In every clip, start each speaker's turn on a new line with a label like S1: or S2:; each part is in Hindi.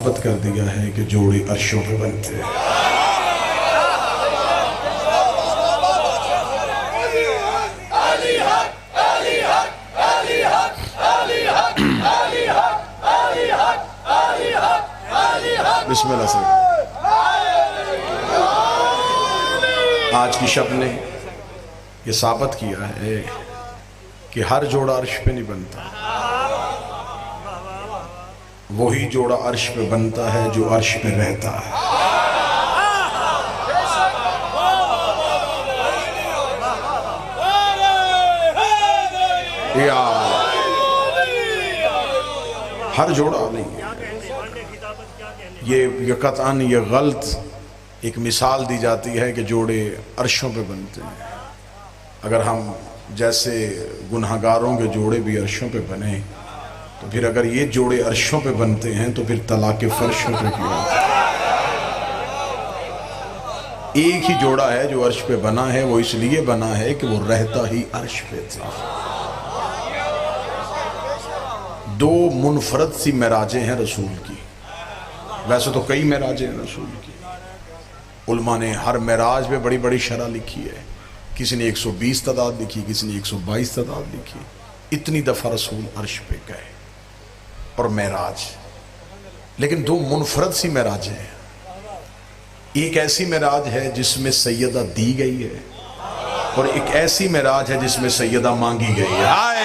S1: साबित कर दिया है कि जोड़े अर्शों पे बनते हैं। बिस्मिल्लाह से आज की शब ने ये साबित किया है कि हर जोड़ा अर्श पे नहीं बनता, वही जोड़ा अर्श पे बनता है जो अर्श पे रहता है। या हर जोड़ा नहीं, ये कतअन ये गलत एक मिसाल दी जाती है कि जोड़े अर्शों पे बनते हैं। अगर हम जैसे गुनहगारों के जोड़े भी अर्शों पे बने तो फिर अगर ये जोड़े अर्शों पे बनते हैं तो फिर तलाक फर्शों पे क्यों होता है? एक ही जोड़ा है जो अर्श पे बना है, वो इसलिए बना है कि वो रहता ही अर्श पे था। दो मुनफरद सी मेराजें हैं रसूल की, वैसे तो कई मेराजें हैं रसूल की। उलमा ने हर मेराज पे बड़ी बड़ी शरह लिखी है, किसी ने 120 तादाद लिखी, किसी ने 122 तादाद लिखी। इतनी दफा रसूल अर्श पे गए और मेराज, लेकिन दो मुनफरद सी मेराजें हैं। एक ऐसी मेराज है जिसमें सैयदा दी गई है और एक ऐसी मेराज है जिसमें सैयदा मांगी गई है। हाय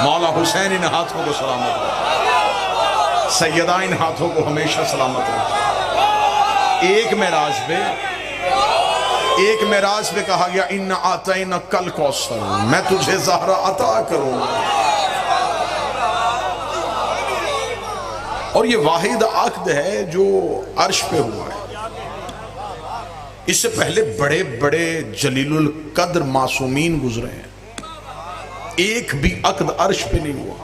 S1: मौला हुसैन इन हाथों को सलामत रखे, सैयदा इन हाथों को हमेशा सलामत रखे। एक मेराज पे कहा गया इन्ना आतैना कल कौसर, मैं तुझे ज़हरा अता करूंगा। और ये वाहिद अक्द है जो अर्श पे हुआ है। इससे पहले बड़े बड़े जलीलुल कद्र मासूमीन गुजरे हैं, एक भी अक्द अर्श पे नहीं हुआ,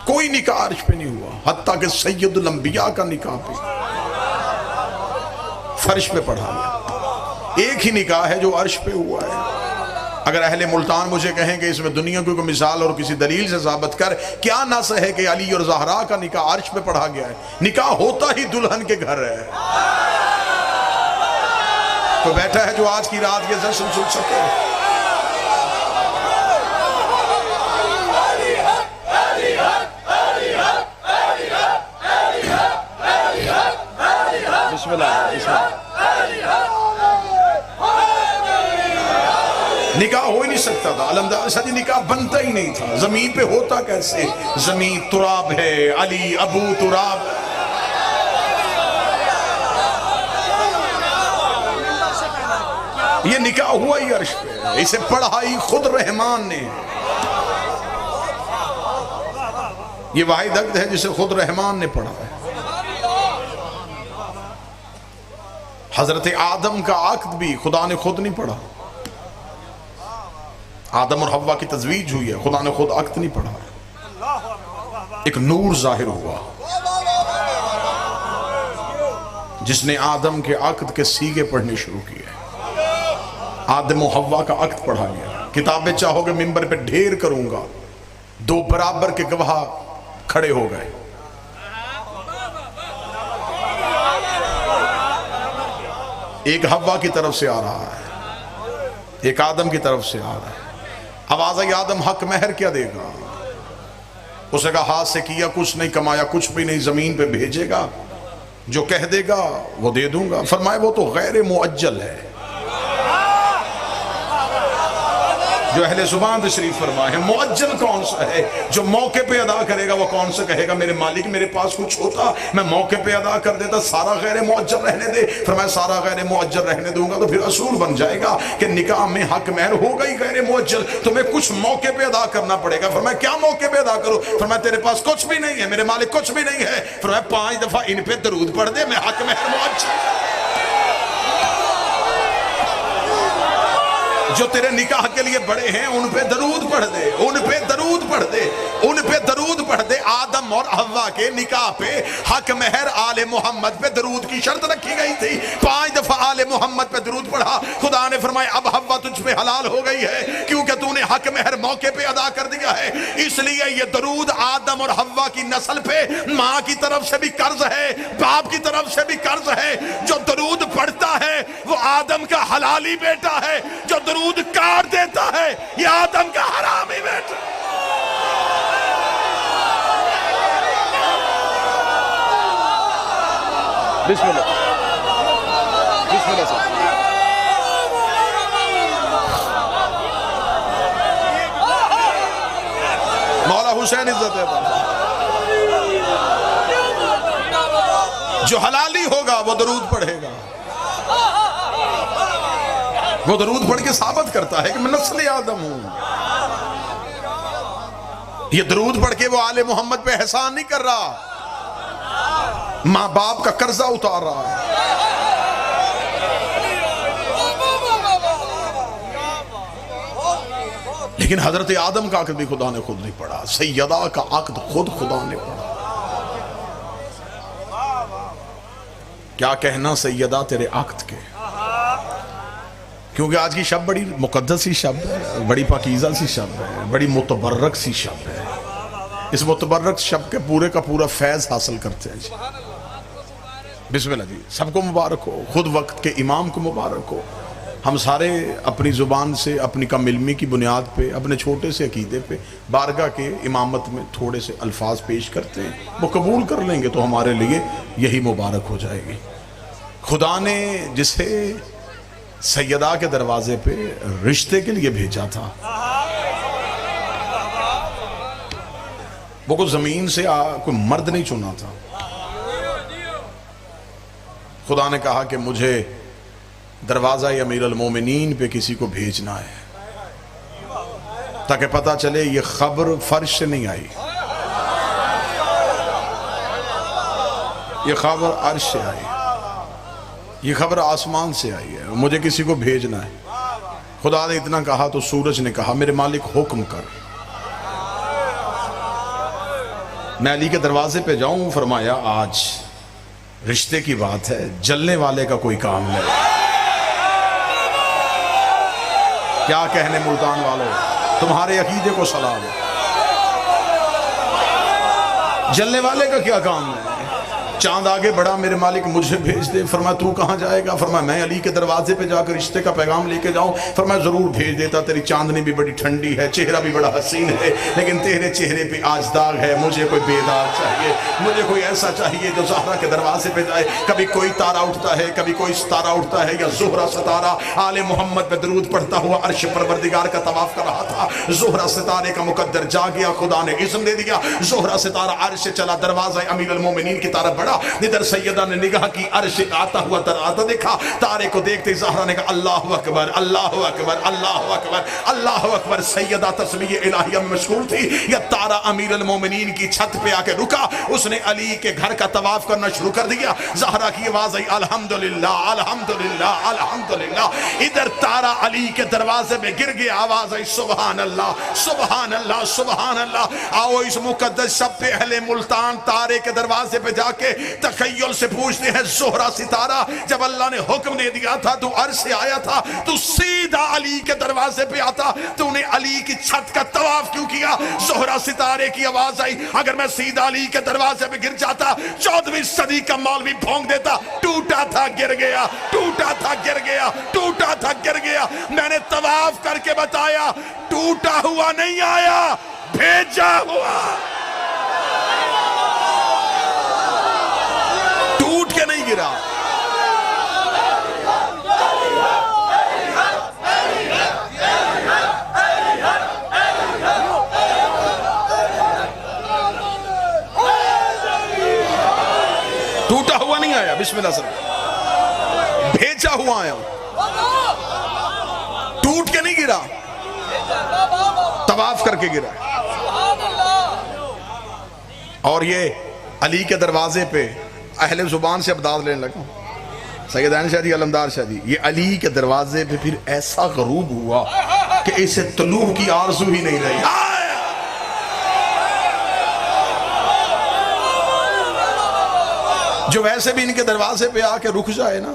S1: कोई निकाह अर्श पे नहीं हुआ। हत्ता कि सैयदुल अंबिया का निकाह पे फर्श पे पढ़ा गया। एक ही निकाह है जो अर्श पे हुआ है। अगर अहले मुल्तान मुझे कहें कि इसमें दुनिया की कोई मिसाल और किसी दलील से साबित कर, क्या ना सहे कि अली और ज़हरा का निकाह अर्श पे पढ़ा गया है। निकाह होता ही दुल्हन के घर है। तो बैठा है जो आज की रात ये जश्न सुन सके। निकाह हो ही नहीं सकता था, अलहमदुलिल्लाह सदी निकाह बनता ही नहीं था। जमीन पे होता कैसे? जमीन तुराब है, अली अबू तुराब। ये निकाह हुआ ही अर्श पे, इसे पढ़ा ही खुद रहमान ने। ये वाहिद अक्द है जिसे खुद रहमान ने पढ़ा है। हजरत आदम का अक्द भी खुदा ने खुद नहीं पढ़ा। आदम और हव्वा की तजवीज हुई है, खुदा ने खुद अक्द नहीं पढ़ा। एक नूर जाहिर हुआ जिसने आदम के अक्द के सीगे पढ़ने शुरू किए। आदम और हव्वा का अक्द पढ़ा गया। किताबें चाहोगे मिंबर पे ढेर करूंगा, दो बराबर के गवाह खड़े हो गए। एक हव्वा की तरफ से आ रहा है, एक आदम की तरफ से आ रहा है। आवाज आई आदम हक महर क्या देगा? उसने कहा हाथ से किया कुछ नहीं, कमाया कुछ भी नहीं, जमीन पे भेजेगा, जो कह देगा वो दे दूंगा। फरमाए वो तो गैर मुअज्जल है। जो अहले जुबान तशरीफ फरमा है, मुअज्जल कौन सा है? जो मौके पे अदा करेगा वो कौन सा कहेगा मेरे मालिक मेरे पास कुछ होता मैं मौके पे अदा कर देता, सारा गैर मुअज्जल रहने दे। फरमाया सारा गैर मुअज्जल रहने दूंगा तो फिर असूल बन जाएगा कि निकाह में हक महर हो गई गैर मुअज्जल, तुम्हें कुछ मौके पे अदा करना पड़ेगा। फरमाया क्या मौके पे अदा करो? फरमाया तेरे पास कुछ भी नहीं है, मेरे मालिक कुछ भी नहीं है। फरमाया 5 दफा इन पे दरूद पढ़ दे, मैं हक महर मुअज्जल। जो तेरे निकाह के लिए बड़े हैं उन पे दरूद पढ़ दे, उन पे दरूद पढ़ दे, उन पे दरूद पढ़ दे। आदम और हव्वा के निकाह पे हक महर आले मोहम्मद पे दरूद की शर्त रखी गई थी। 5 दफा आले मोहम्मद पे दरूद पढ़ा। खुदा ने फरमाया अब हव्वा तुझ पे हलाल हो गई है क्योंकि तूने हक महर मौके पे अदा कर दिया है। इसलिए ये दरूद आदम और हव्वा की नस्ल पे माँ की तरफ से भी कर्ज है, बाप की तरफ से भी कर्ज है। जो दरूद पढ़ता है वो आदम का हलाली बेटा है, जो दरूद काट देता है ये आदम का हरामी बेटा।
S2: बिस्मिल्लाह बिस्मिल्लाह सर।
S1: मौला हुसैन इज्जत है। जो हलाली होगा वो दरूद पढ़ेगा, वो दरूद पढ़ के साबित करता है कि मैं नस्ल आदम हूं। ये दरूद पढ़ के वो आले मोहम्मद पे एहसान नहीं कर रहा, मां बाप का कर्जा उतार रहा है। लेकिन हजरत आदम का अक़द भी खुदा ने खुद नहीं पढ़ा, सैयदा का अक़द खुद खुदा ने पढ़ा। क्या कहना सैयदा तेरे अक़द के, क्योंकि आज की शब बड़ी मुकद्दस सी शब है, बड़ी पाकीज़ा सी शब है, बड़ी मुतबर्रक सी शब है। इस मुतबर्रक शब के पूरे का पूरा फैज़ हासिल करते हैं जी। बिस्मिल्लाह जी, सबको मुबारक हो, खुद वक्त के इमाम को मुबारक हो। हम सारे अपनी ज़ुबान से अपनी कम इल्मी की बुनियाद पे अपने छोटे से अकीदे पे बारगाह के इमामत में थोड़े से अल्फाज पेश करते हैं, वो कबूल कर लेंगे तो हमारे लिए यही मुबारक हो जाएगी। खुदा ने जिसे सैयदा के दरवाजे पे रिश्ते के लिए भेजा था, वो कोई जमीन से कोई मर्द नहीं चुना था। खुदा ने कहा कि मुझे दरवाजा अमीर अल मोमिनीन पे किसी को भेजना है ताकि पता चले ये खबर फर्श से नहीं आई, ये खबर अर्श से आई, ये खबर आसमान से आई है, मुझे किसी को भेजना है। खुदा ने इतना कहा तो सूरज ने कहा मेरे मालिक हुक्म कर, मैं अली के दरवाजे पे जाऊं। फरमाया आज रिश्ते की बात है, जलने वाले का कोई काम नहीं। क्या कहने मुल्तान वालों, तुम्हारे अकीदे को सलाम। जलने वाले का क्या काम है? चांद आगे बढ़ा, मेरे मालिक मुझे भेज दे। फरमाया तू कहाँ जाएगा? फरमाया मैं अली के दरवाजे पे जाकर रिश्ते का पैगाम लेके जाऊं। फरमाया जरूर भेज देता, तेरी चांदनी भी बड़ी ठंडी है, चेहरा भी बड़ा हसीन है, लेकिन तेरे चेहरे पे आज दाग है। मुझे कोई बेदाग चाहिए, मुझे कोई ऐसा चाहिए जो ज़हरा के दरवाजे पे जाए। कभी कोई तारा उठता है, कभी कोई सितारा उठता है, या ज़ोहरा सितारा आले मोहम्मद पे दरूद पढ़ता हुआ अर्श परवरदिगार का तवाफ कर रहा था। ज़ोहरा सितारे का मुकद्दर जा गया, खुदा ने इज़्न दे दिया। ज़ोहरा सितारा अर्श से चला, दरवाजा अमीर अल मोमिनीन की तरफ बढ़ा। इधर सैयदा ने निगाह की, अर्श आता हुआ तारा देखा। तारे को देखते ज़हरा ने कहा अल्लाहु अकबर, अल्लाहु अकबर, अल्लाहु अकबर, अल्लाहु अकबर। सैयदा तस्बीह इलाहिया में मशगूल थी। यह तारा अमीर अल मोमिनीन की छत पे आके रुका, उसने अली के घर का तवाफ करना शुरू कर दिया। ज़हरा की आवाज आई अल्हम्दुलिल्लाह, अल्हम्दुलिल्लाह, अल्हम्दुलिल्लाह। इधर तारा अली के दरवाजे में गिर गया, आवाज आई सुभान अल्लाह, सुभान अल्लाह, सुभान अल्लाह। आओ इस मुकद्दस शब पे अहले मुल्तान तारे के दरवाजे पे जाके तखय्युल से पूछते हैं ज़ोहरा सितारा, जब अल्लाह ने हुक्म दे दिया था, तू अर्श से आया था, तू सीधा अली के दरवाजे पे आता, तूने अली की छत का तवाफ क्यों किया? ज़ोहरा सितारे की आवाज आई अगर मैं सीधा अली के दरवाजे पे गिर जाता, 14वीं सदी का मौलवी भोंक देता, टूटा था गिर गया, टूटा था गिर गया, टूटा था गिर गया। मैंने तवाफ करके बताया, टूटा हुआ नहीं आया, भेजा हुआ। टूट के नहीं गिरा। टूटा हुआ नहीं आया, बिस्मिल्लाह सर, भेजा हुआ आया, टूट के नहीं गिरा, तवाफ करके गिरा। और ये अली के दरवाजे पे अहले जुबान से अब दाद लेने लगा, सैयदान शाह जी, अलमदार शाह जी, ये अली के दरवाजे पे फिर ऐसा गरूब हुआ कि इसे तलूब की आरज़ू ही नहीं रही। जो वैसे भी इनके दरवाजे पे आके रुक जाए ना,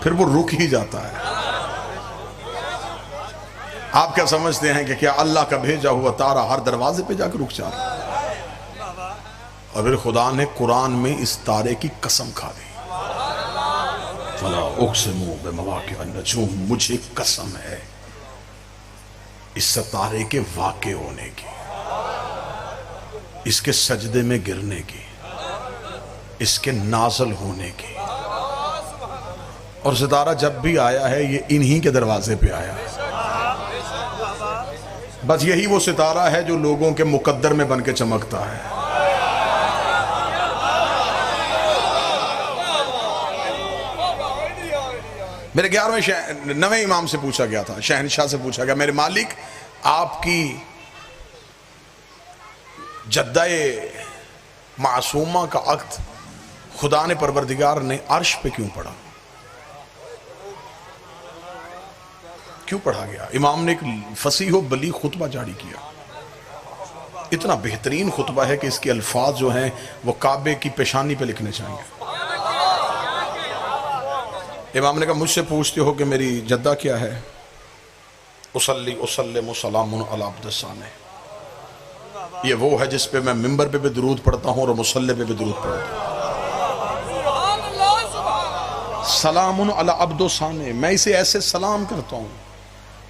S1: फिर वो रुक ही जाता है। आप क्या समझते हैं कि क्या अल्लाह का भेजा हुआ तारा हर दरवाजे पे जाकर रुक जाता है? और फिर खुदा ने कुरान में इस तारे की कसम खा दी, फला उक़्सिमु बिमवाक़िअन नजूम, मुझे कसम है इस सितारे के वाक़े होने की, इसके सजदे में गिरने की, इसके नाज़ल होने की। और सितारा जब भी आया है ये इन्हीं के दरवाजे पे आया है। बस यही वो सितारा है जो लोगों के मुकद्दर में बन के चमकता है। मेरे 11वें नवे इमाम से पूछा गया था, शहनशाह से पूछा गया, मेरे मालिक आपकी जद्दाए मासूमा का अक्द खुदा ने परवरदिगार ने अर्श पे क्यों पढ़ा, क्यों पढ़ा गया? इमाम ने एक फसीह व बलीग खुतबा जारी किया। इतना बेहतरीन खुतबा है कि इसके अल्फाज जो हैं वो काबे की पेशानी पे लिखने चाहिए। इमाम ने कहा मुझसे पूछते हो कि मेरी जद्दा क्या है? उसल्ली उसल्लिमु सलामुन अला अब्दिस्साने, ये वो है जिस पे मैं मिंबर पे भी दुरूद पढ़ता हूँ और मुसल्ले पे भी दुरूद पढ़ता हूँ। सलामुन अला अब्दिस्साने, मैं इसे ऐसे सलाम करता हूँ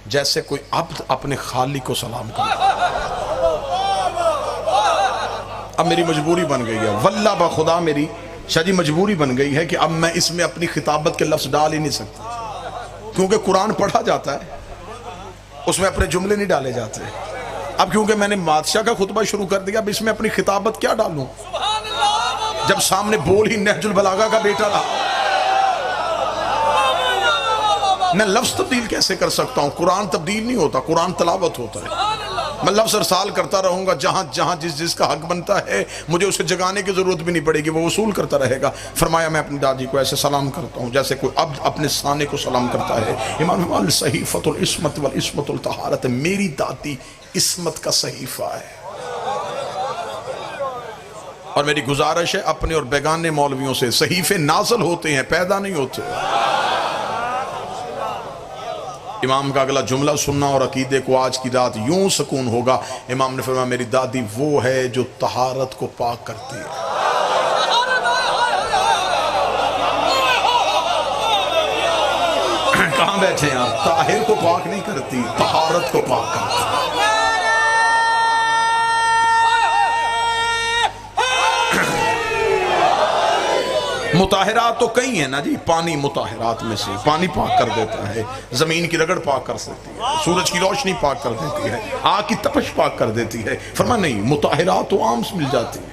S1: जैसे कोई अब्द अपने खालिक को सलाम करता। अब मेरी मजबूरी बन गई है, वल्लाह बा खुदा मेरी शादी मजबूरी बन गई है कि अब मैं इसमें अपनी खिताबत के लफ्ज डाल ही नहीं सकता, क्योंकि कुरान पढ़ा जाता है, उसमें अपने जुमले नहीं डाले जाते। अब क्योंकि मैंने बादशाह का खुतबा शुरू कर दिया, अब इसमें अपनी खिताबत क्या डालूं जब सामने बोल ही नहजुल बलागा का बेटा रहा। मैं लफ्ज तब्दील कैसे कर सकता हूं? कुरान तब्दील नहीं होता, कुरान तलावत होता है। मैं लफ्ज अरसाल करता रहूंगा, जहां जहां जिस जिसका हक बनता है मुझे उसे जगाने की जरूरत भी नहीं पड़ेगी, वो वसूल करता रहेगा। फरमाया मैं अपनी दादी को ऐसे सलाम करता हूं जैसे कोई अब्द अपने साने को सलाम करता है। इमाम सहीफतुल इस्मत वल इस्मतुल तहारत, मेरी दादी इस्मत का सहीफा है। और मेरी गुजारिश है अपने और बेगाने मौलवियों से, सहीफे नाज़िल होते हैं, पैदा नहीं होते। इमाम का अगला जुमला सुनना और अकीदे को आज की रात यूं सुकून होगा। इमाम ने फरमाया मेरी दादी वो है जो तहारत को पाक करती है। कहां बैठे हैं आप? ताहिर को पाक नहीं करती, तहारत को पाक करती। मुताहिरात तो कई है ना जी, पानी मुताहिरात में से पानी पाक कर देता है, जमीन की रगड़ पाक कर सकती है, सूरज की रोशनी पाक कर देती है, आग की तपश पाक कर देती है। फरमा नहीं, मुताहिरात तो आम से मिल जाती है,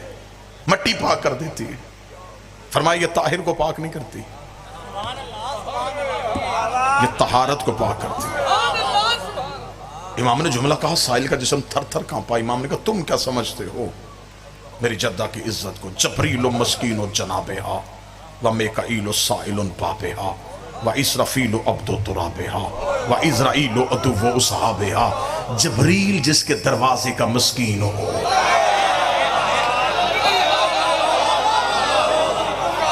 S1: मट्टी पाक कर देती है। फरमाया ये ताहिर को पाक नहीं करती, ये तहारत को पाक करती है। इमाम ने जुमला कहा, साहिल का जिस्म थर थर कांपा। इमाम ने कहा तुम क्या समझते हो मेरी जद्दा की इज्जत को? जबरीलो मस्कीनो जनाबेहा व मेकाईलो साइलुन बाबेहा व इसराफीलो अब्दो तुराबेहा व इज़राइलो अदुव्वो उसहाबेहा। जबरील जिसके दरवाजे का मस्कीन हो,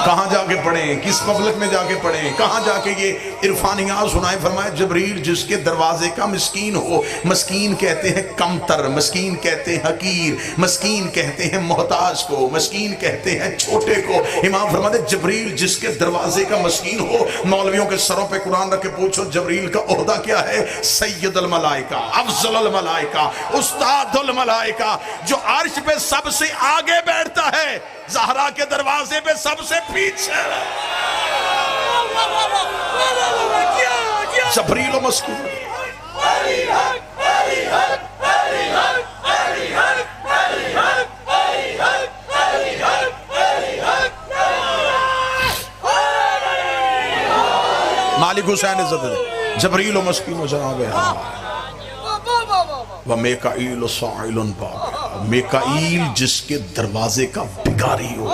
S1: कहां जाके पढ़े, किस पब्लिक में जाके पढ़े, कहां जाके ये इरफानियात सुनाए? फरमाया जबरील जिसके दरवाजे का मस्कीन हो। मस्कीन कहते हैं कमतर, मस्कीन कहते हैं हकीर, मस्कीन कहते हैं मोहताज को, मस्कीन कहते हैं छोटे को। इमाम फरमाते जबरील जिसके दरवाजे का मस्कीन हो। मौलवियों के सरों पे कुरान रख के पूछो जबरील का ओहदा क्या है? सैयदुल मलाइका, अफजलुल मलाइका, उस्तादुल मलाइका, जो अर्श पे सबसे आगे बैठता है, ज़हरा के दरवाजे पे सबसे पीछे। जबरील व मस्कीन। मालिक हुसैन इज्जत जबरील व मस्कीन जनाबे व मेकाईल साइलुन बाब, मेकाईल जिसके दरवाजे का भिखारी हो।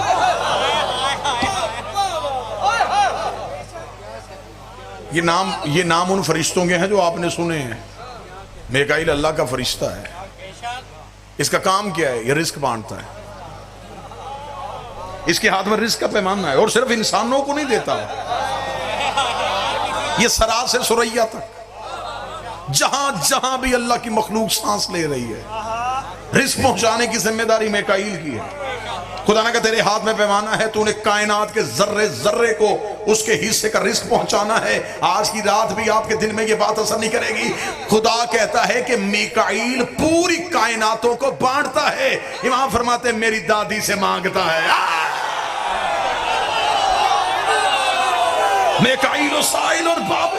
S1: ये नाम उन फरिश्तों के हैं जो आपने सुने हैं। मीकाईल अल्लाह का फरिश्ता है। इसका काम क्या है? ये रिस्क बांटता है। इसके हाथ में रिस्क का पैमाना है और सिर्फ इंसानों को नहीं देता, ये सरा से सुरैया तक जहां जहां भी अल्लाह की मखलूक सांस ले रही है, रिस्क पहुंचाने की जिम्मेदारी मीकाईल की है। खुदा ना का तेरे हाथ में पैमाना है, तूने कायनात के जर्रे जर्रे को उसके हिस्से का रिस्क पहुंचाना है। आज की रात भी आपके दिन में ये बात असर नहीं करेगी। खुदा कहता है कि मीकाईल पूरी कायनातों को बांटता है। इमाम फरमाते हैं मेरी दादी से मांगता है। मीकाईल साइल और बाब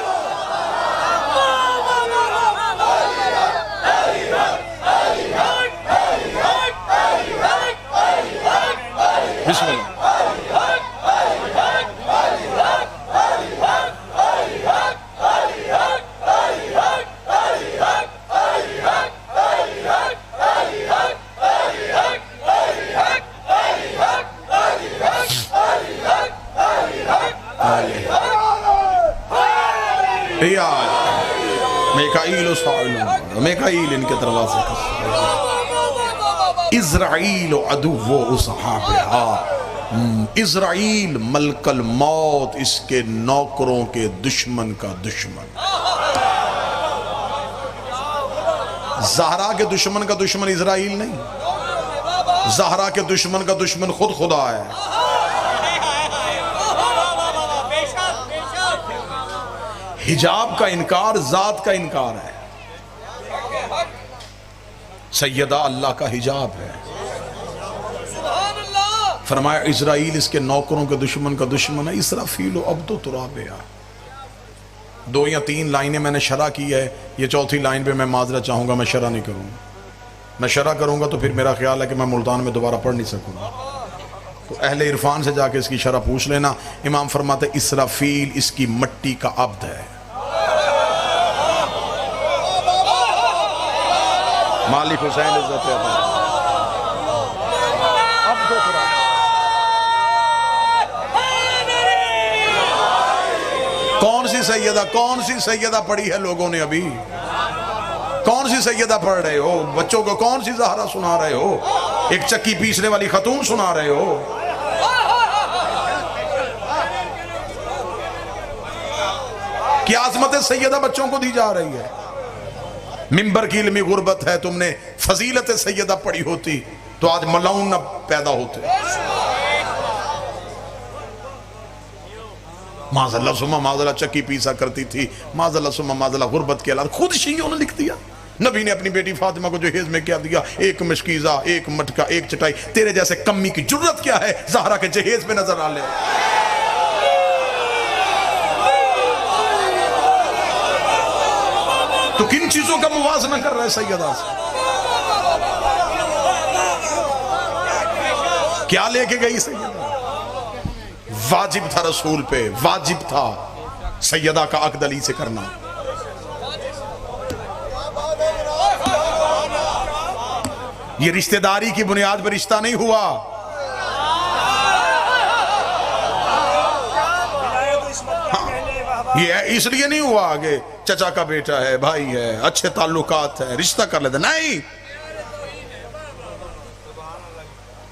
S1: मीकाईल इनके दरवाजे का इज़राइल अदुव्वो उसहाबिहा। इज़राइल मलकल मौत, इसके नौकरों के दुश्मन का दुश्मन। ज़हरा के दुश्मन का दुश्मन इज़राइल नहीं, ज़हरा के दुश्मन का दुश्मन खुद खुदा है। हिजाब का इनकार जात का इनकार है। सैयदा अल्लाह का हिजाब है। फरमाया इज़राइल इसके नौकरों के दुश्मन का दुश्मन है। इसराफील अब्दो तुराबिया। 2 या 3 लाइनें मैंने शरह की है, ये चौथी लाइन पे मैं माजरा चाहूंगा, मैं शरह नहीं करूंगा। मैं शरह करूंगा तो फिर मेरा ख्याल है कि मैं मुल्तान में दोबारा पढ़ नहीं सकूंगा। तो अहले इरफान से जाके इसकी शरह पूछ लेना। इमाम फरमाते इसराफील इसकी मट्टी का अब्द है। मालिक हुसैन इज्जत कौन सी सैयदा पढ़ी है लोगों ने अभी? कौन सी सैयदा पढ़ रहे हो? बच्चों को कौन सी ज़हरा सुना रहे हो? एक चक्की पीसने वाली खतून सुना रहे हो? क्या आज़मत सैयदा बच्चों को दी जा रही है? मिंबर की इल्मी गुर्बत है। तुमने फजीलत सैयदा पढ़ी होती तो आज मलाउन न पैदा होते। माज़ल्ला सुमा माज़ल्ला चक्की पीसा करती थी, माज़ल्ला सुमा माज़ल्ला गुर्बत के अलावा खुद शियों ने लिख दिया। नबी ने अपनी बेटी फातिमा को जहेज में क्या दिया? एक मशकीज़ा, एक मटका, एक चटाई। तेरे जैसे कम्मी की जुर्रत क्या है ज़हरा के जहेज में नजर आ ले? तो किन चीजों का मुवाजना कर रहा है सैयदा से? क्या लेके गई सैयदा? वाजिब था रसूल पे, वाजिब था सैयदा का अक़द अली से करना। ये रिश्तेदारी की बुनियाद पर रिश्ता नहीं हुआ। ये इसलिए नहीं हुआ आगे चचा का बेटा है, भाई है, अच्छे ताल्लुकात है, रिश्ता कर लेते। नहीं,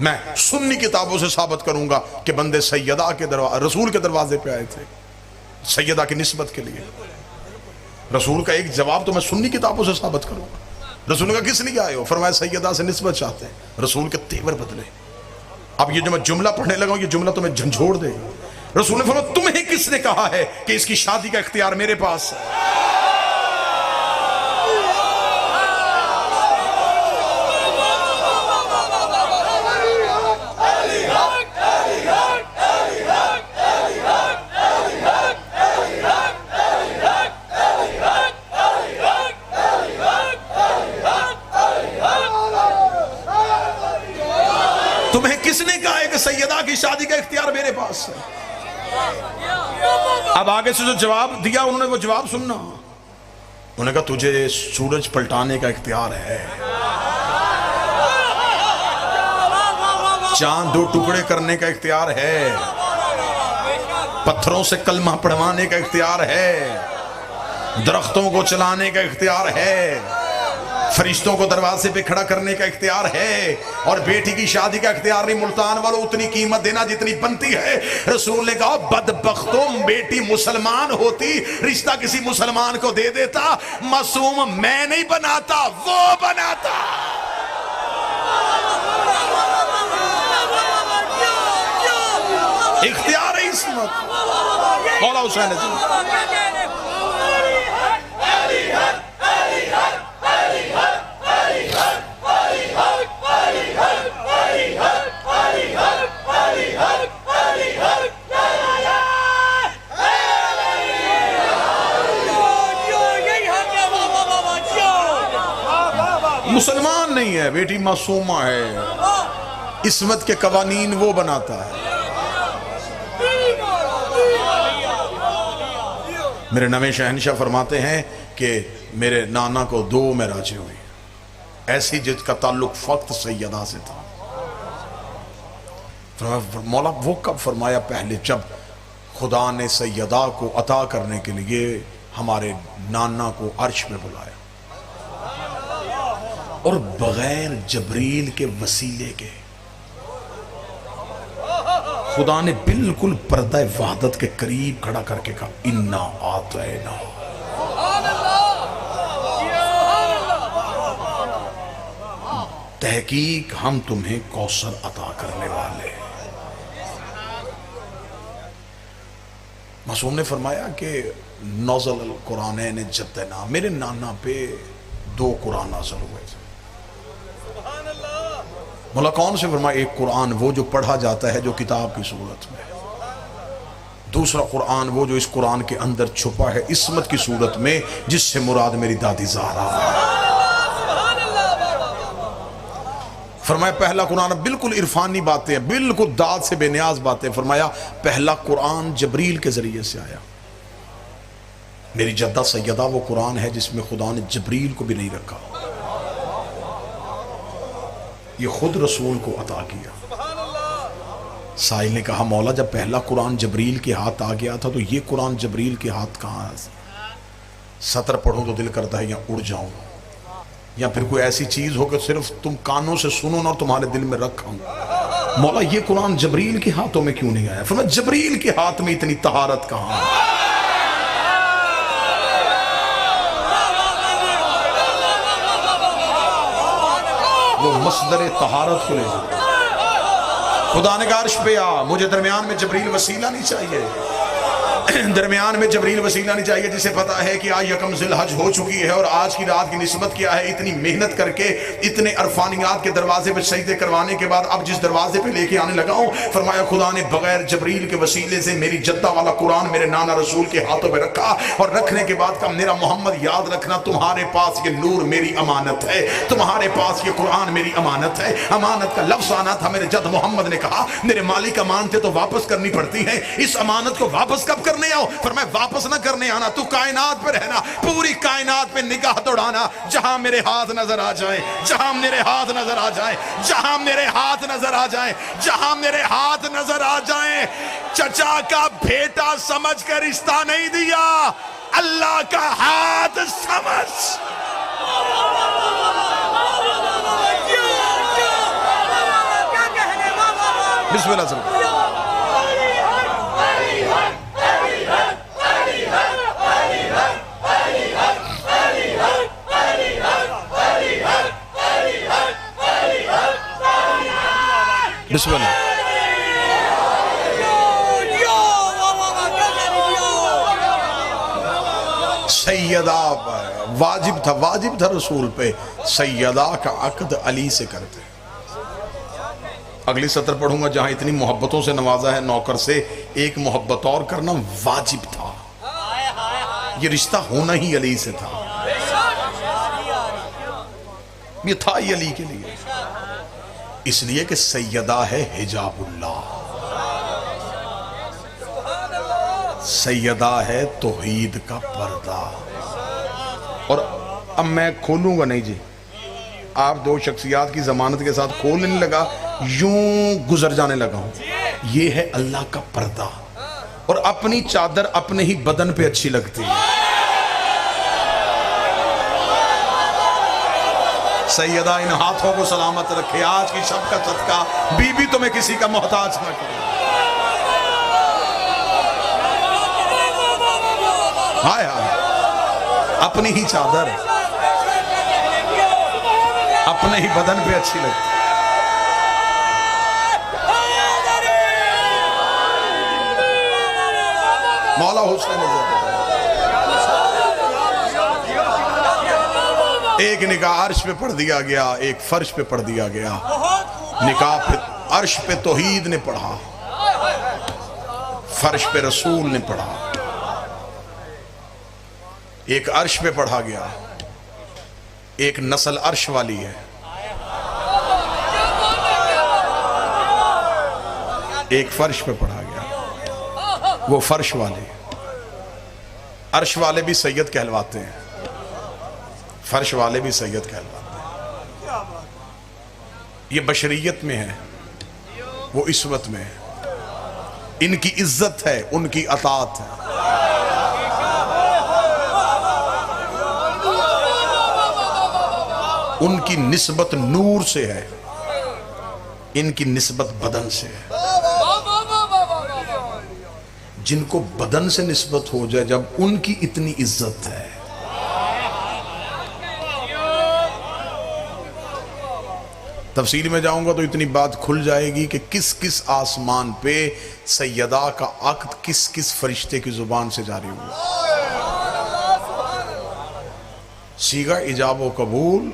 S1: मैं सुन्नी किताबों से साबित करूंगा कि बंदे सैयदा के दरवाजे, रसूल के दरवाजे पे आए थे सैयदा की निस्बत के लिए। रसूल का एक जवाब तो मैं सुन्नी किताबों से साबित करूंगा। रसूल का किस लिए आए हो? फरमाया सैयदा से निस्बत चाहते हैं। रसूल के तेवर बदले। अब ये जो मैं जुमला पढ़ने लगा हूं, ये जुमला तुम्हें झंझोड़ देगा। रसूल ने फरमाया तुम्हें किसने कहा है कि इसकी शादी का इख्तियार मेरे पास है? तुम्हें किसने कहा है कि सैयदा की शादी का इख्तियार मेरे पास है? अब आगे से जो जवाब दिया उन्होंने, वो जवाब सुनना। उन्होंने कहा तुझे सूरज पलटाने का इख्तियार है, चांद 2 टुकड़े करने का इख्तियार है, पत्थरों से कलमा पढ़वाने का इख्तियार है, दरख्तों को चलाने का इख्तियार है, फरिश्तों को दरवाजे पे खड़ा करने का इख्तियार है, और बेटी की शादी का इख्तियार नहीं। मुल्तान वालों उतनी कीमत देना जितनी बनती है। रसूल ने कहा बदबख्तों, बेटी मुसलमान होती रिश्ता किसी मुसलमान को दे देता। मासूम मैं नहीं बनाता, वो बनाता। इख्तियार है इसमत। मौला हुसैन जी मुसलमान नहीं है, बेटी मासूमा है। इस्मत के कवानीन वो बनाता है। मेरे नवे शहनशाह फरमाते हैं कि मेरे नाना को 2 मेराजें हुई, ऐसी जिसका ताल्लुक फक्त सैयदा से था। मौला वो कब फरमाया? पहले जब खुदा ने सैयदा को अता करने के लिए हमारे नाना को अर्श में बुलाया, और बगैर जबरील के वसीले के खुदा ने बिल्कुल पर्दा वहदत के करीब खड़ा करके कहा इन्ना आतैना। तहकीक हम तुम्हें कौसर अता करने वाले। मासूम ने फरमाया कि नज़ल कुरानैन जद्दना, मेरे नाना पे 2 कुरान नाज़िल हुए थे। मौला कौन से? फरमाया एक कुरान वो जो पढ़ा जाता है जो किताब की सूरत में, दूसरा कुरान वो जो इस कुरान के अंदर छुपा है इस्मत की सूरत में, जिससे मुराद मेरी दादी ज़हरा। फरमाया पहला कुरान बिल्कुल इरफानी बातें हैं, बिल्कुल दाद से बेनियाज बातें। फरमाया पहला कुरान जबरील के जरिए से आया। मेरी जद्दा सैयदा वो कुरान है जिसमें खुदा ने जबरील को भी नहीं रखा, ये खुद रसूल को अता किया। साहिल ने कहा मौला जब पहला कुरान जबरील के हाथ आ गया था तो ये कुरान जबरील के हाथ कहाँ है? सतर पढ़ूं तो दिल करता है या उड़ जाऊं, या फिर कोई ऐसी चीज हो कि सिर्फ तुम कानों से सुनो ना और तुम्हारे दिल में रखा। मौला ये कुरान जबरील के हाथों में क्यों नहीं आया? फिर जबरील के हाथ में इतनी तहारत कहाँ है? वो मसदर तहारत को ले जाए। खुदा ने कहा अर्श पे आ, मुझे दरमियान में जबरील वसीला नहीं चाहिए, दरमियान में जबरील वसीला नहीं चाहिए, जिसे पता है कि आज यकम ज़िलहज हो चुकी है और आज की रात की निस्बत क्या है। इतनी मेहनत करके इतने अरफानियात के दरवाजे पे सजदे करवाने के बाद अब जिस दरवाजे पे लेके आने लगा हूं, फरमाया खुदा ने बगैर जबरील के वसीले से मेरी जद्दा वाला कुरान मेरे नाना रसूल के हाथों में रखा, और रखने के बाद कहा मेरा मोहम्मद याद रखना तुम्हारे पास ये नूर मेरी अमानत है, तुम्हारे पास ये कुरान मेरी अमानत है। अमानत का लफ्ज आना था, मेरे जद मोहम्मद ने कहा मेरे मालिक अमानतें तो वापस करनी पड़ती है, इस अमानत को वापस कब करने आओ? फरमाया वापस ना करने आना, तू कायनात पे रहना, पूरी कायनात पे निगाह दौड़ाना, जहां मेरे हाथ नजर आ जाए, जहां मेरे हाथ नजर आ जाए, जहां मेरे हाथ नजर आ जाए, जहां मेरे हाथ नजर आ जाए। चचा का बेटा समझ कर रिश्ता नहीं दिया, अल्लाह का हाथ समझ। बिस्मिल्लाह सर। बिस्मिल्लाह। सैयदा वाजिब था रसूल पे, सैयदा का अक्द अली से करते। अगली सत्र पढ़ूंगा जहां इतनी मोहब्बतों से नवाजा है नौकर से, एक मोहब्बत और करना वाजिब था। ये रिश्ता होना ही अली से था, ये था ही अली के लिए, इसलिए कि सैयदा है हिजाबुल्लाह, सैयदा है तौहीद का पर्दा। और अब मैं खोलूंगा नहीं जी, आप 2 शख्सियात की जमानत के साथ खोलने लगा, यूं गुजर जाने लगा हूं। ये है अल्लाह का पर्दा, और अपनी चादर अपने ही बदन पे अच्छी लगती है। सैयदा इन हाथों को सलामत रखे, आज की शब का सदका बीबी तुम्हें किसी का मोहताज न करे। हाय हाय, अपनी ही चादर अपने ही बदन पे अच्छी लगती। मौला हुस्न नजर, एक निकाह अर्श पे पढ़ दिया गया, एक फर्श पे पढ़ दिया गया। निकाह पे अर्श पे तौहीद ने पढ़ा, फर्श पे रसूल ने पढ़ा। एक अर्श पे पढ़ा गया, एक नस्ल अर्श वाली है, एक फर्श पे पढ़ा गया। वो फर्श वाले, अर्श वाले भी सैयद कहलवाते हैं, फर्श वाले भी सैयद कहलवाते हैं। ये बशरियत में है, वो इस्वत में है। इनकी इज्जत है, उनकी अतात है। उनकी निस्बत नूर से है, इनकी निस्बत बदन से है। जिनको बदन से निस्बत हो जाए, जब उनकी इतनी इज्जत है। तफसील में जाऊंगा तो इतनी बात खुल जाएगी कि किस किस आसमान पे सैयदा का अक्द किस किस फरिश्ते की जुबान से जारी हुआ। सीगा इजाब व कबूल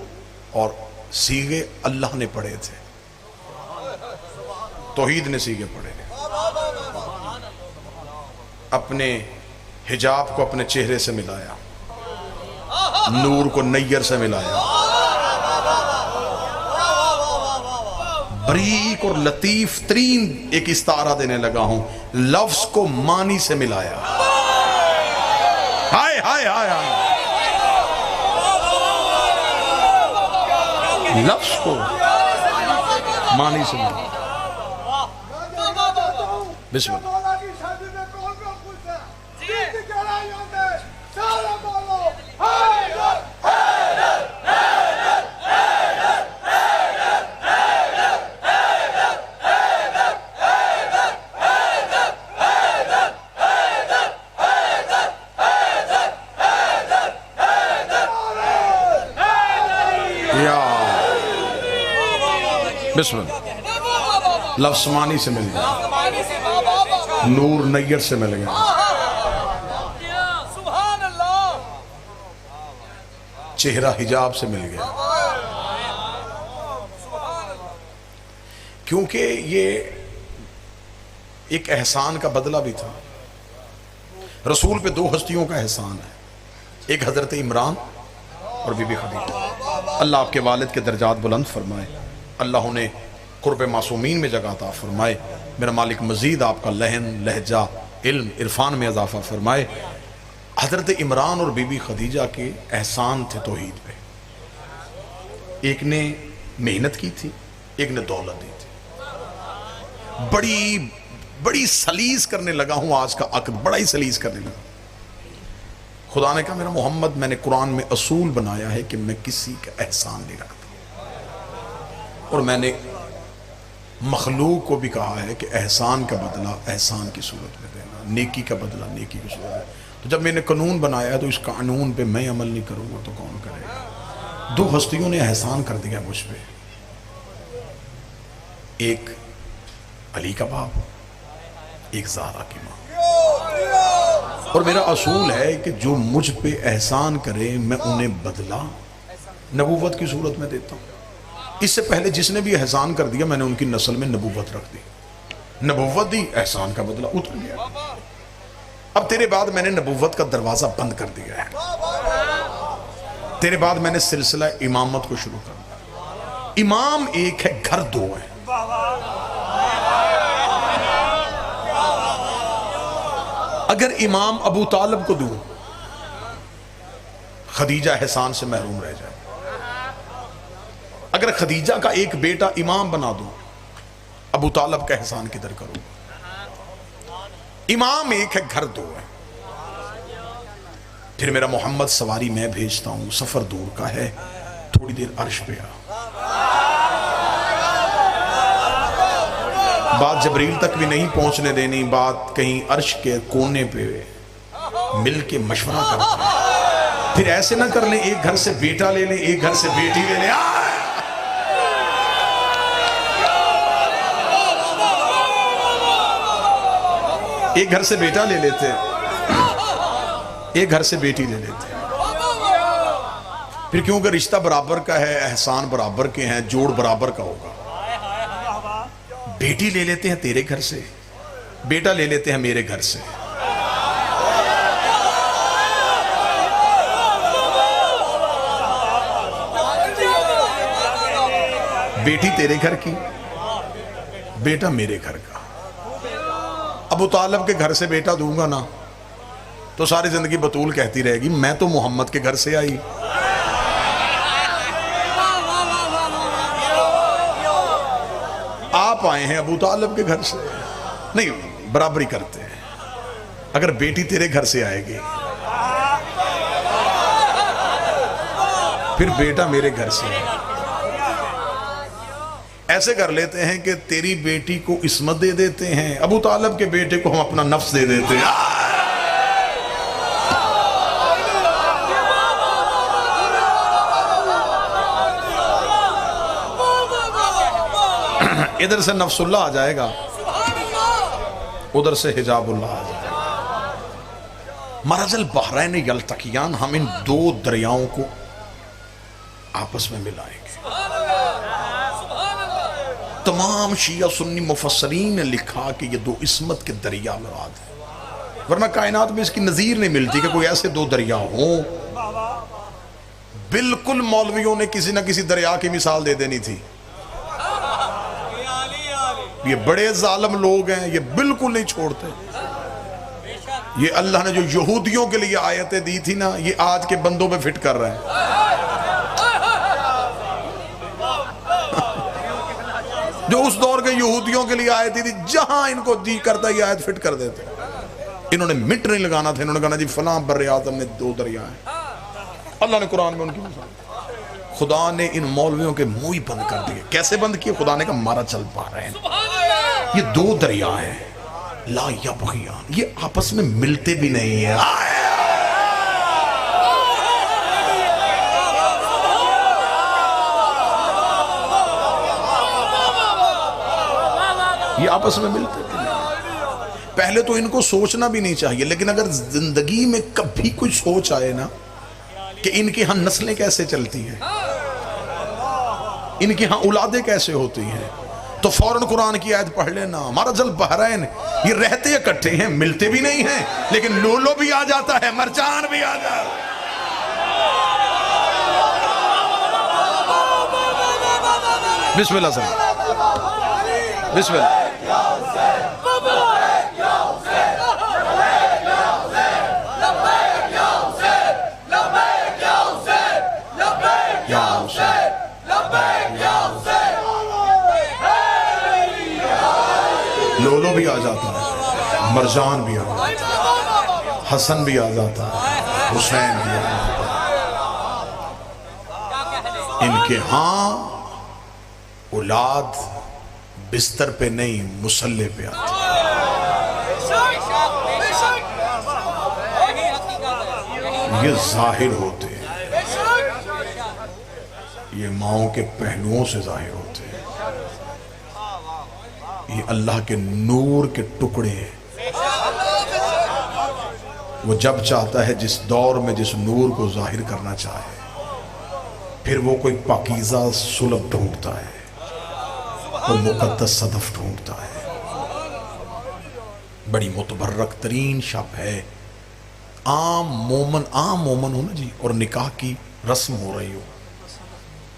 S1: और सीगे अल्लाह ने पढ़े थे, तौहीद ने सीगे पढ़े। अपने हिजाब को अपने चेहरे से मिलाया, नूर को नैयर से मिलाया, बरीक और लतीफ तरीन एक इस्तारा देने लगा हूं, लफ्ज को मानी से मिलाया। हाय हाय हाय हाय, लफ्ज को मानी से मिलाया। बिस्मिल्लाह। बिस्मिल्लाह। लफ्ज़ मानी से मिल गया, नूर नैयर से मिल गया, चेहरा हिजाब से मिल गया। क्योंकि ये एक एहसान का बदला भी था। रसूल पे दो हस्तियों का एहसान है, एक हजरत इमरान और बीबी खदीजा। अल्लाह आपके वालिद के दर्जात बुलंद फरमाए, अल्लाह उन्हें कुर्ब मासूमीन में जगह अता फरमाए। मेरा मालिक मजीद आपका लहन लहजा इल्म इरफान में इजाफा फरमाए। हजरत इमरान और बीबी खदीजा के एहसान थे तौहीद पे। एक ने मेहनत की थी, एक ने दौलत दी थी। बड़ी बड़ी सलीस करने लगा हूं आज का अक़द, बड़ा ही सलीस करने लगा। खुदा ने कहा मेरा मोहम्मद, मैंने कुरान में असूल बनाया है कि मैं किसी का एहसान नहीं रखता, और मैंने मखलूक को भी कहा है कि एहसान का बदला एहसान की सूरत में देना, नेकी का बदला नेकी की सूरत में। तो जब मैंने कानून बनाया है तो इस कानून पे मैं अमल नहीं करूंगा तो कौन करेगा। दो हस्तियों ने एहसान कर दिया मुझ पे, एक अली का बाप, एक ज़ारा की माँ। और मेरा असूल है कि जो मुझ पे एहसान करे मैं उन्हें बदला नबूवत की सूरत में देता हूँ। इससे पहले जिसने भी एहसान कर दिया मैंने उनकी नस्ल में नबूवत रख दी, नबूवत दी, एहसान का बदला उतर गया। अब तेरे बाद मैंने नबूवत का दरवाजा बंद कर दिया है, तेरे बाद मैंने सिलसिला इमामत को शुरू कर दिया। इमाम एक है, घर दो है। अगर इमाम अबू तालिब को दूं, खदीजा एहसान से महरूम रह जाए। अगर खदीजा का एक बेटा इमाम बना दूं, अबू तालिब का एहसान किधर करूं। इमाम एक है, घर दो है। फिर मेरा मोहम्मद सवारी मैं भेजता हूं, सफर दूर का है, थोड़ी देर अर्श पे आ। बात जबरील तक भी नहीं पहुंचने देनी, बात कहीं अर्श के कोने पे मिल के मशवरा करते हैं। फिर ऐसे ना कर ले, एक घर से बेटा ले ले, एक घर से बेटी ले ले। एक घर से बेटा ले लेते, एक घर से बेटी ले लेते। फिर क्योंकि रिश्ता बराबर का है, एहसान बराबर के हैं, जोड़ बराबर का होगा। बेटी ले लेते हैं तेरे घर से, बेटा ले लेते हैं मेरे घर से। बेटी तेरे घर की, बेटा मेरे घर का। अबू तालिब के घर से बेटा दूंगा ना तो सारी जिंदगी बतूल कहती रहेगी मैं तो मोहम्मद के घर से आई। आप आए हैं अबू तालिब के घर से, नहीं बराबरी करते हैं। अगर बेटी तेरे घर से आएगी फिर बेटा मेरे घर से आएगा। ऐसे कर लेते हैं कि तेरी बेटी को इस्मत दे देते हैं, अबू तालिब के बेटे को हम अपना नफ्स दे देते हैं। इधर से नफ्सुल्लाह आ जाएगा, उधर से हिजाबुल्लाह आ जाएगा। मरजल बहरैन यल्तकियान, हम इन दो दरियाओं को आपस में मिलाएंगे। तमाम शिया सुन्नी मुफस्सरीन ने लिखा कि ये दो इस्मत के दरिया मुराद है, वरना कायनात में इसकी नजीर नहीं मिलती कि कोई ऐसे दो दरिया हो। बिल्कुल मौलवियों ने किसी ना किसी दरिया की मिसाल दे देनी थी। ये बड़े जालिम लोग हैं, ये बिल्कुल नहीं छोड़ते। ये अल्लाह ने जो यहूदियों के लिए आयतें दी थी ना, ये आज के बंदों पे फिट कर रहे हैं। जो उस दौर के यहूदियों के लिए आयत थी, जहां इनको जी करता ये आयत फिट कर देते। इन्होंने मिट नहीं लगाना था, इन्होंने कहना जी फलां बर्रे आज़म में दो दरिया हैं। अल्लाह ने कुरान में उनकी मिसाल, खुदा ने इन मौलवियों के मुंह ही बंद कर दिए। कैसे बंद किए? खुदा ने कहा मारा चल पा रहे हैं, ये दो दरिया हैं ला यबगियान, ये आपस में मिलते भी नहीं है। ये आपस में मिलते भी नहीं। पहले तो इनको सोचना भी नहीं चाहिए, लेकिन अगर जिंदगी में कभी कोई सोच आए ना कि इनके यहां नस्लें कैसे चलती हैं, इनके यहां औलादें कैसे होती हैं, तो फौरन कुरान की आयत पढ़ लेना। हमारा जल बहरैन, ये रहते इकट्ठे हैं, मिलते भी नहीं हैं, लेकिन लोलो भी आ जाता है, मरजान भी आ जाता है। बिस्मिल्लाह सर, बिस्मिल्लाह। लोलो भी आ जाता है, मरजान भी आ जाता है, हसन भी आ जाता है, हुसैन भी आ जाता है। इनके हां औलाद बिस्तर पे नहीं मुसल्ले पे आती। ये जाहिर होते हैं, ये माओं के पहलुओं से जाहिर होते हैं। ये अल्लाह के नूर के टुकड़े हैं। वो जब चाहता है जिस दौर में जिस नूर को जाहिर करना चाहे, फिर वो कोई पाकीज़ा सुलभ ढूंढता है और मुकद्दस सदफ ढूंढता है। बड़ी मुतबर्रक तरीन शब है। आम मोमन हो ना जी, और निकाह की रस्म हो रही हो,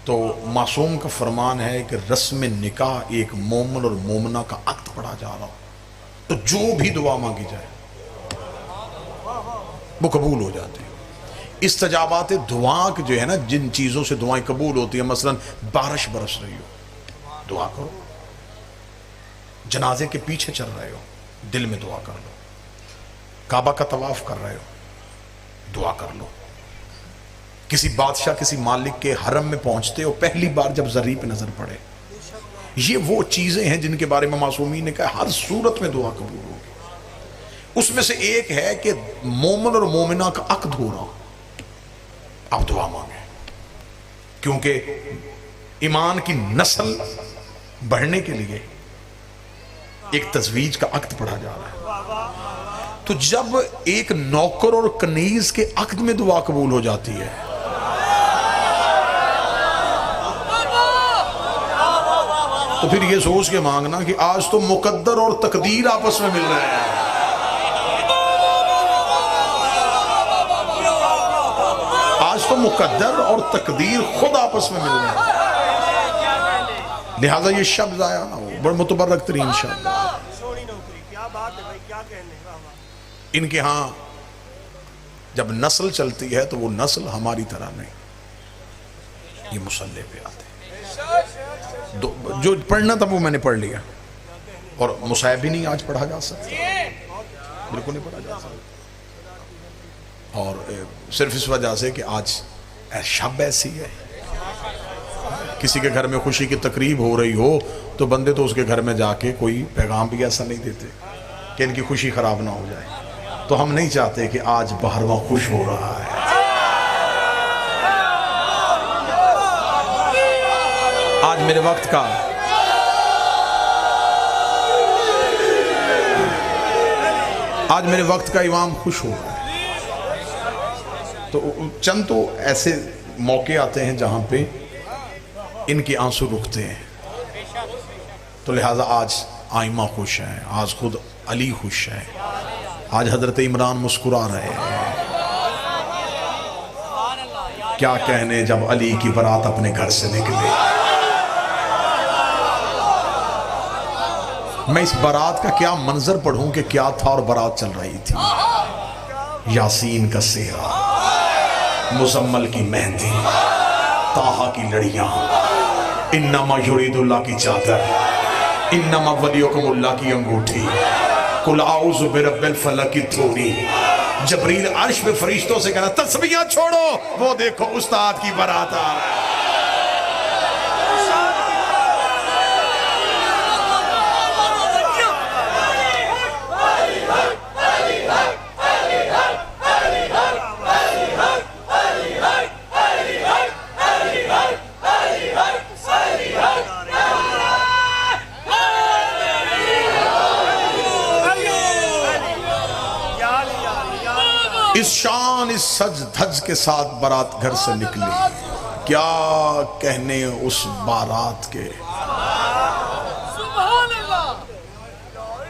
S1: तो मासूम का फरमान है कि रस्म निकाह एक मोमन और मोमना का अक्द पढ़ा जा रहा हो, तो जो भी दुआ मांगी जाए वो कबूल हो जाती है। इस्तजाबात दुआ जो है ना, जिन चीज़ों से दुआएं कबूल होती है, मसलन बारिश बरस रही हो, दुआ करो। जनाजे के पीछे चल रहे हो, दिल में दुआ कर लो। काबा का तवाफ कर रहे हो, दुआ कर लो। किसी बादशाह किसी मालिक के हरम में पहुंचते हो, पहली बार जब जरी पे नजर पड़े, ये वो चीजें हैं जिनके बारे में मासूमी ने कहा हर सूरत में दुआ कबूल होगी। उसमें से एक है कि मोमिन और मोमिना का अक्द हो रहा, आप दुआ मांगे, क्योंकि ईमान की नस्ल बढ़ने के लिए एक तजवीज का अक्द पढ़ा जा रहा है। तो जब एक नौकर और कनीज के अक्द में दुआ कबूल हो जाती है, तो फिर ये सोच के मांगना कि आज तो मुकद्दर और तकदीर आपस में मिल रहे हैं, आज तो मुकद्दर और तकदीर खुद आपस में मिल रहे हैं। लिहाजा ये शब्द आया ना, वो बड़ा मुतबर्रक तरीन शब्द। इनके यहां जब नस्ल चलती है तो वो नस्ल हमारी तरह नहीं, ये मुसल्ले पे आते हैं। जो पढ़ना था वो मैंने पढ़ लिया, और मुसाहिब भी नहीं आज पढ़ा जा सकता, बिल्कुल नहीं पढ़ा जा सकता। और सिर्फ इस वजह से कि आज शब ऐसी है, किसी के घर में खुशी की तकरीब हो रही हो तो बंदे तो उसके घर में जाके कोई पैगाम भी ऐसा नहीं देते कि इनकी खुशी खराब ना हो जाए। तो हम नहीं चाहते कि आज बाहरवा खुश हो रहा है। आज मेरे वक्त का इमाम खुश हो रहा है। तो चंद तो ऐसे मौके आते हैं जहां पे इनके आंसू रुकते हैं। तो लिहाजा आज आइमा खुश है, आज खुद अली खुश है, आज हजरत इमरान मुस्कुरा रहे हैं। क्या कहने जब अली की बारात अपने घर से निकले। मैं इस बारात का क्या मंजर पढ़ूं कि क्या था, और बारात चल रही थी। यासीन का सेहरा, मुजम्मल की मेहंदी, ताहा की लड़ियां, इन्नमा युरीदुल्लाह की चादर, इन्नमा वलियुकुमुल्लाह की अंगूठी, कुल आऊज़ु बिरब्बिल फलक की थोड़ी। जबरील अर्श पे फरिश्तों से कहना तस्बीहां छोड़ो, वो देखो उस्ताद की बारात आ रहा है। इस शान इस सज धज के साथ बारात घर से निकली, क्या कहने उस बारात के।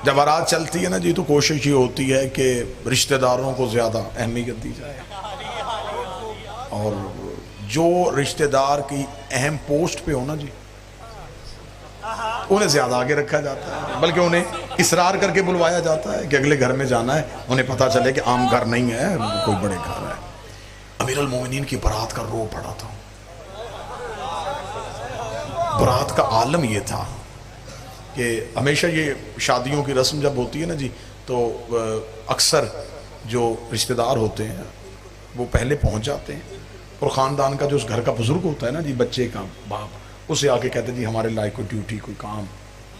S1: जब बारात चलती है ना जी, तो कोशिश ये होती है कि रिश्तेदारों को ज्यादा अहमियत दी जाए, और जो रिश्तेदार की अहम पोस्ट पे हो ना जी, उन्हें ज्यादा आगे रखा जाता है, बल्कि उन्हें इसरार करके बुलवाया जाता है कि अगले घर में जाना है। उन्हें पता चले कि आम घर नहीं है, कोई बड़े घर है। अमीर अल मोमिनीन की बारात का रो पड़ा था। बारात का आलम यह था कि हमेशा ये शादियों की रस्म जब होती है ना जी, तो अक्सर जो रिश्तेदार होते हैं वो पहले पहुंच जाते हैं, और ख़ानदान का जो उस घर का बुजुर्ग होता है ना जी, बच्चे का बाप, उसे आके कहते जी हमारे लायक कोई ड्यूटी कोई काम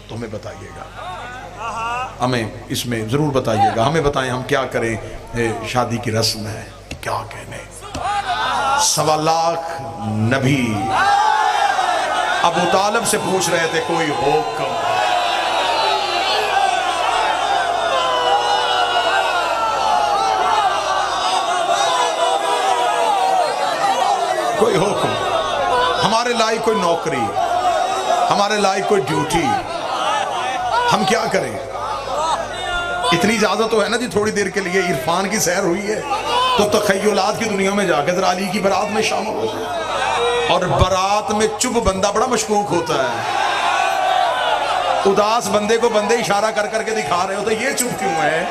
S1: तो हमें बताइएगा, हमें इसमें ज़रूर बताइएगा, हमें बताएं हम क्या करें, शादी की रस्म है। क्या कहने, 1.25 लाख नबी अबू तालिब से पूछ रहे थे कोई हुक्म। कोई हुक्म, हमारे लायक कोई नौकरी, हमारे लायक कोई ड्यूटी, हम क्या करें। इतनी इजाजत तो है ना जी, थोड़ी देर के लिए इरफान की सैर हुई है तो तखय्युलात की दुनिया में जाकर जरा अली की बारात में शामिल हो जाए। और बारात में चुप बंदा बड़ा मशकूक होता है। उदास बंदे को बंदे इशारा कर करके दिखा रहे हो, तो ये चुप क्यों है,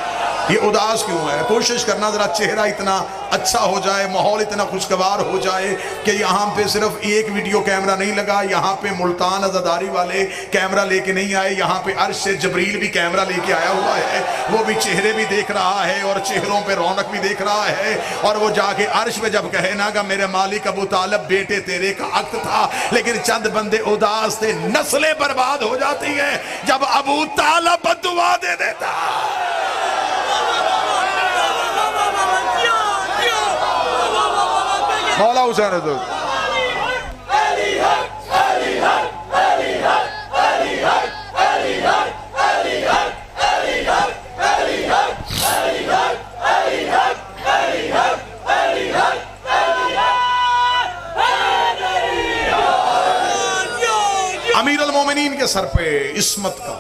S1: ये उदास क्यों है? कोशिश करना जरा चेहरा इतना अच्छा हो जाए, माहौल इतना खुशगवार हो जाए कि यहाँ पे सिर्फ एक वीडियो कैमरा नहीं लगा, यहाँ पे मुल्तान अज़ादारी वाले कैमरा लेके नहीं आए, यहाँ पे अर्श से जबरील भी कैमरा लेके आया हुआ है, वो भी चेहरे भी देख रहा है और चेहरों पे रौनक भी देख रहा है। और वो जाके अर्श पे जब कहे ना कि मेरे मालिक अबू तालिब बेटे तेरे का हक था, लेकिन चंद बंदे उदास थे, नस्लें बर्बाद हो जाती है जब अबू तालिब बद्दुआ दे देता। मौला हुसैन तो अमीर अल मोमिनीन के सर पे इस्मत का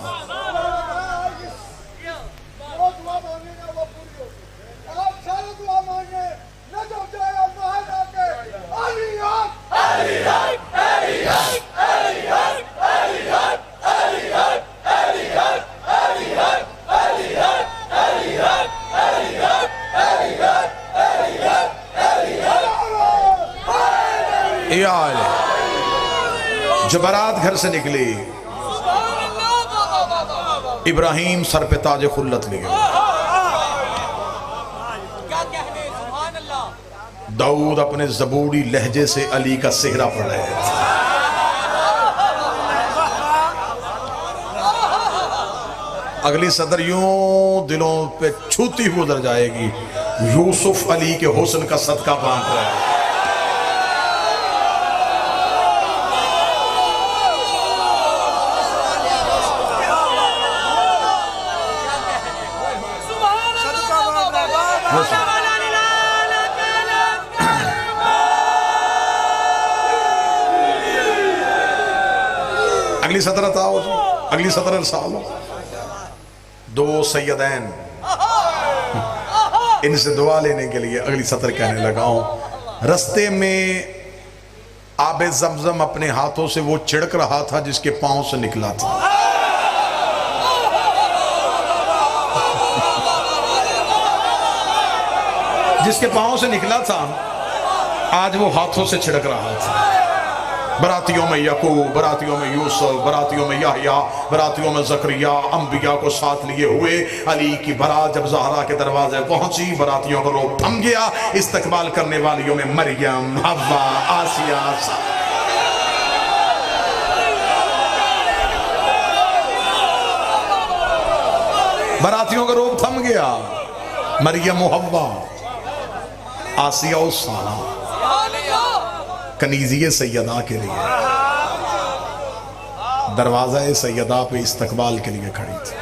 S1: जो बारात घर से निकली, इब्राहिम सर पे ताज खुल्लत ले गए, दाऊद अपने ज़बूरी लहजे से अली का सेहरा पढ़ रहे थे, अगली सदर यूं दिलों पे छूती हुई गुजर जाएगी, यूसुफ अली के हुस्न का सदका बांट रहा है। अगली सदर आओ जी, अगली सदर साल दो सैयदैन, इनसे दुआ लेने के लिए अगली सदर कहने लगाओ। रस्ते में आबे जमजम अपने हाथों से वो छिड़क रहा था जिसके पांव से निकला था। जिसके पांव से निकला था आज वो हाथों से छिड़क रहा था। बरातियों में यकूब, बरातियों में यूसुफ, बरातियों में याहया, बरातियों में ज़करिया, अंबिया को साथ लिए हुए अली की बारात जब ज़हरा के दरवाजे पहुंची, बरातियों का रोब थम गया। इस्तकबाल करने वालियों में मरियम, हव्वा, आसिया, बरातियों का रोब थम गया। मरियम, हव्वा, आसिया और सारा कनीज़िए सैयदा के लिए दरवाज़ा सैयदा पे इस्तकबाल के लिए खड़ी थी।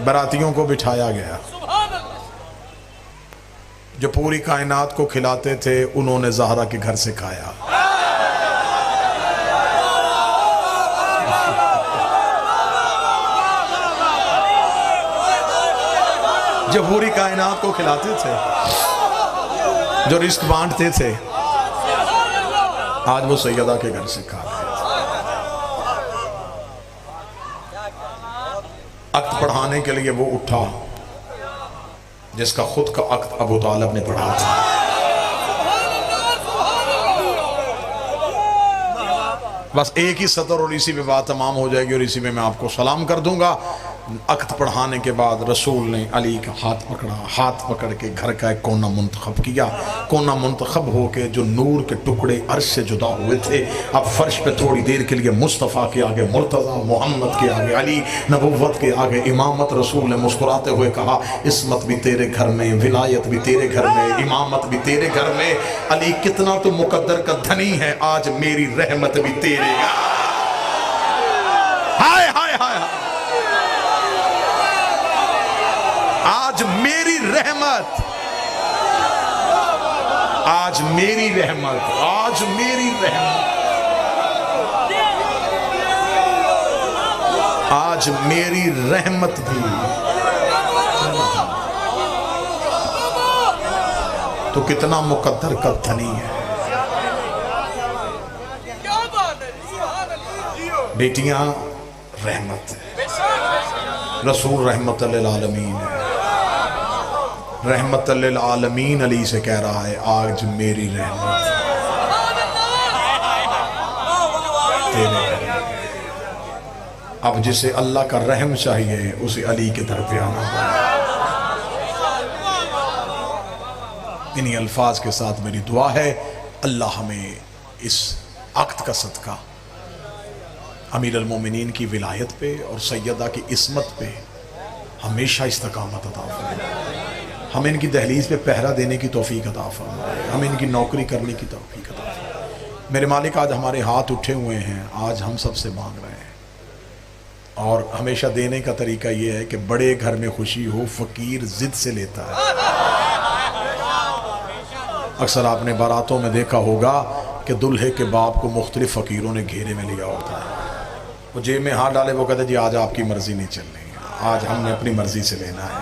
S1: बरातियों को बिठाया गया, जो पूरी कायनात को खिलाते थे उन्होंने ज़हरा के घर से खाया। जो पूरी कायनात को खिलाते थे, जो रिस्क बांटते थे, आज वो सैयदा के घर से खा रहे थे। अक्त पढ़ाने के लिए वो उठा जिसका खुद का अक्त अबू तालिब ने पढ़ा था। बस एक ही सतर और इसी पे बात तमाम हो जाएगी और इसी में मैं आपको सलाम कर दूंगा। अक्त पढ़ाने के बाद रसूल ने अली का हाथ पकड़ा, हाथ पकड़ के घर का एक कोना मुंतखब किया। कोना मुंतखब हो के जो नूर के टुकड़े अर्श से जुदा हुए थे, अब फर्श पे थोड़ी देर के लिए मुस्तफ़ा के आगे मुर्तज़ा, मोहम्मद के आगे अली, नबुव्वत के आगे इमामत। रसूल ने मुस्कुराते हुए कहा, इस्मत भी तेरे घर में, विलायत भी तेरे घर में, इमामत भी तेरे घर में। अली कितना तो मुकद्दर का धनी है, आज मेरी रहमत भी तेरे। हाय हाय हाय, आज मेरी रहमत, आज मेरी रहमत, आज मेरी रहमत, आज मेरी रहमत भी। तो कितना मुकद्दर का धनी है। बेटियां रहमत है, रसूल रहमत लिल आलमीन है। रहमत लिल आलमीन अली से कह रहा है आज मेरी रहमत तेरे घर। अब जिसे अल्लाह का रहम चाहिए उसे अली के दर पे आना होगा। इन्हीं अल्फाज के साथ मेरी दुआ है अल्लाह हमें इस अक़्द का सदका अमीर अल मोमिनीन की विलायत पे और सैयदा की इस्मत पे हमेशा इस्तकामत अता फरमाए। हमें इनकी दहलीज पे पहरा देने की तौफीक अता फरमाए, हमें इनकी नौकरी करने की तौफीक अता फरमाए। मेरे मालिक आज हमारे हाथ उठे हुए हैं, आज हम सबसे मांग रहे हैं और हमेशा देने का तरीका ये है कि बड़े घर में खुशी हो फ़कीर ज़िद से लेता है। अक्सर आपने बारातों में देखा होगा कि दूल्हे के बाप को मुख्तलिफ फ़कीरों ने घेरे में लिया होता है। वो जेब में हाथ डाले, वो कहते जी आज आपकी मर्ज़ी नहीं चल रही, आज हमने अपनी मर्ज़ी से लेना है।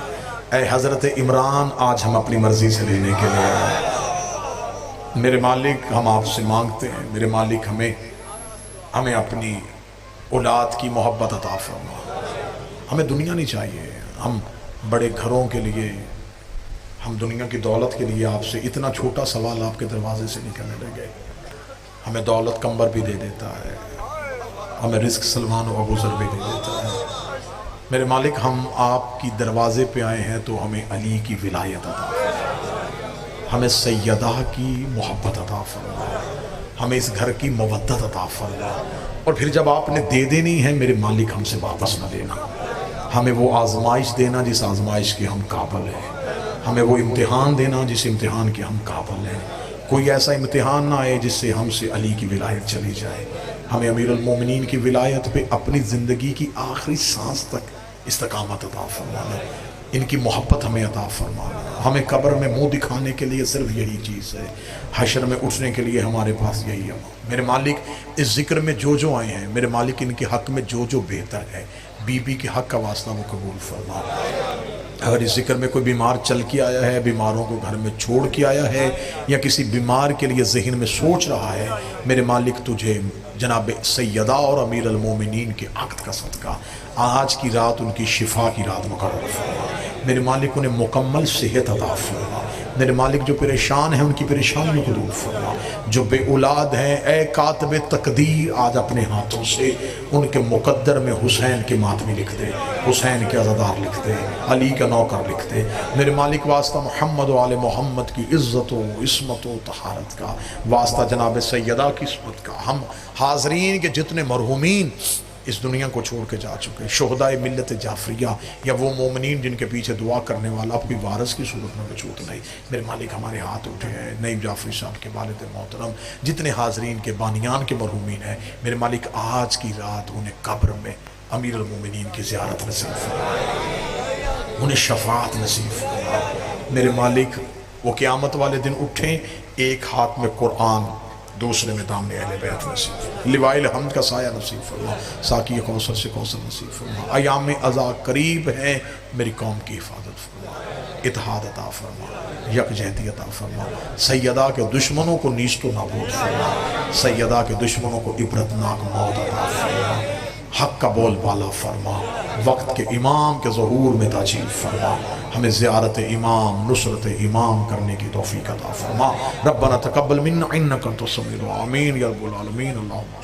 S1: ए हज़रत इमरान आज हम अपनी मर्ज़ी से लेने के लिए आए। मेरे मालिक हम आपसे मांगते हैं, मेरे मालिक हमें अपनी औलाद की मोहब्बत अता फरमा। हमें दुनिया नहीं चाहिए, हम बड़े घरों के लिए, हम दुनिया की दौलत के लिए आपसे इतना छोटा सवाल आपके दरवाजे से निकलने लगे। हमें दौलत कंबर भी दे देता है, हमें रिस्क सलमान व गुज़र भी दे देता है। मेरे मालिक हम आपकी दरवाजे पे आए हैं तो हमें अली की विलायत अता फरमा, हमें सैयदा की मोहब्बत अता फरमा, हमें इस घर की मवद्दत अता फरमा। और फिर जब आपने दे देनी है मेरे मालिक हमसे वापस न लेना, हमें वो आजमाइश देना जिस आजमाइश के हम काबिल हैं, हमें वो इम्तिहान देना जिस इम्तिहान के हम काबिल हैं। कोई ऐसा इम्तिहान ना आए जिससे हमसे अली की विलायत चली जाए। हमें अमीर अल मोमिनीन की विलायत पे अपनी ज़िंदगी की आखिरी सांस तक इस्तकामत अता फरमाना, इनकी मोहब्बत हमें अता फरमाना। हमें कब्र में मुंह दिखाने के लिए सिर्फ यही चीज़ है, हशर में उठने के लिए हमारे पास यही है। मेरे मालिक इस जिक्र में जो जो आए हैं मेरे मालिक इनके हक़ में जो जो बेहतर है बीबी के हक़ का वास्ता वो कबूल फरमा। अगर इस जिक्र में कोई बीमार चल के आया है, बीमारों को घर में छोड़ के आया है या किसी बीमार के लिए जहन में सोच रहा है, मेरे मालिक तुझे जनाब सैयदा और अमीर अल मोमिनीन के अक़्द का सदका आज की रात उनकी शिफा की रात मुकर्रर फरमा। मेरे मालिक उन्हें मुकम्मल सेहत अता फरमा। मेरे मालिक जो परेशान हैं उनकी परेशानियों को दूर फरमा। जो बे औलाद हैं ए कातिब तकदीर आज अपने हाथों से उनके मुकद्दर में हुसैन के मातमी लिख दे, हुसैन के अज़ादार लिख दे, अली का नौकर लिख दे। मेरे मालिक वास्ता मोहम्मद व आले मोहम्मद की इज़्ज़त व इस्मत व तहारत का, वास्ता जनाब सैयदा की इस्मत का, हम हाज़रीन के जितने मरहूमीन इस दुनिया को छोड़ के जा चुके, शोहदाए मिल्लत जाफरिया या वो मोमिनीन जिनके पीछे दुआ करने वाला अब कोई वारस की सूरत में वजूद नहीं, मेरे मालिक हमारे हाथ उठे हैं। नईम जाफरी साहब के वालिद मोहतरम जितने हाजरीन के बानियान के मरहूमीन हैं मेरे मालिक आज की रात उन्हें कब्र में अमीर अल मोमिनीन की ज़ियारत नसीब फरमा, उन्हें शफाअत नसीब फरमा। मेरे मालिक वो क़यामत वाले दिन उठें एक हाथ में कुरान दूसरे में दामने अहले बैत नसीब, लिवाइल हम्द का साया नसीब फरमा, साकी कौसर से कौसर नसीब फरमा। अयाम अज़ा करीब है, मेरी कौम की हिफाजत फरमा, इत्तेहाद अता फरमा, यकजहती अता फरमा। सैयदा के दुश्मनों को नीच तो नाबूद फरमा, सैयदा के दुश्मनों को इबरतनाक मौत अता फरमा, हक़ का बोल बाला फरमा, वक्त के इमाम के ज़हूर में ताजील फरमा। हमें ज़ियारत इमाम नुसरत इमाम करने की तौफ़ीक़ अता फरमा। रब्बना तक़ब्बल मिन्ना इन्नका अंतस समीउल आमीन या रब्बल आलमीन। अल्लाहुम्मा